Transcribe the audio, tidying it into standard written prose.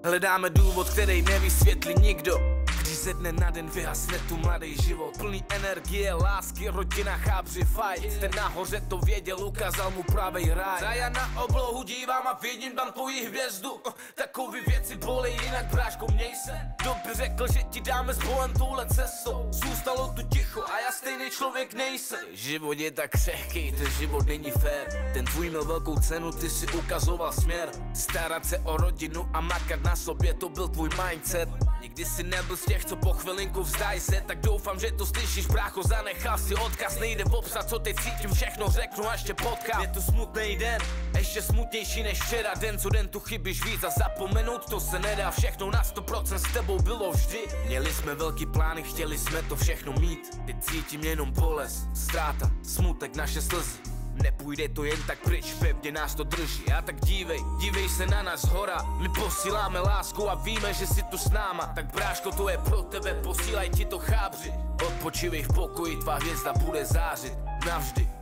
Hledáme důvod, který nevysvětlí nikdo. Když ze dne na den vyhasne tu mladý život, plný energie, lásky, rodina, chábři, fight. Ten nahoře to věděl, ukázal mu pravej ráj. A já na oblohu dívám a vidím tam tvoji hvězdu. Takový věci bolí, jinak bráško, měj se. Dobře řekl, že ti dáme s Bohem touhle cestou. Zůstalo tu ticho a já stejný člověk nejsem. Život je tak křehký, ten život není fér. Ten tvůj měl velkou cenu, ty si ukazoval směr. Starat se o rodinu a makat na sobě, to byl tvůj mindset. Nikdy si nebyl z těch, co po chvilinku vzdají se. Tak doufám, že to slyšíš, brácho, zanechal si odkaz. Nejde popsat, co teď cítím, všechno řeknu, až tě potkám. Je tu smutný den, ještě smutnější než včera. Den co den tu chybíš víc a zapomenout to se nedá. Všechno na 100% s tebou bylo vždy. Měli jsme velký plány, chtěli jsme to všechno mít. Teď cítím jenom bolest, ztráta, smutek, naše slzy. Nepůjde to jen tak pryč, pevně nás to drží. A tak dívej se na nás hora. My posíláme lásku a víme, že jsi tu s náma. Tak bráško, to je pro tebe, posílaj ti to chábři. Odpočívej v pokoji, tvá hvězda bude zářit navždy.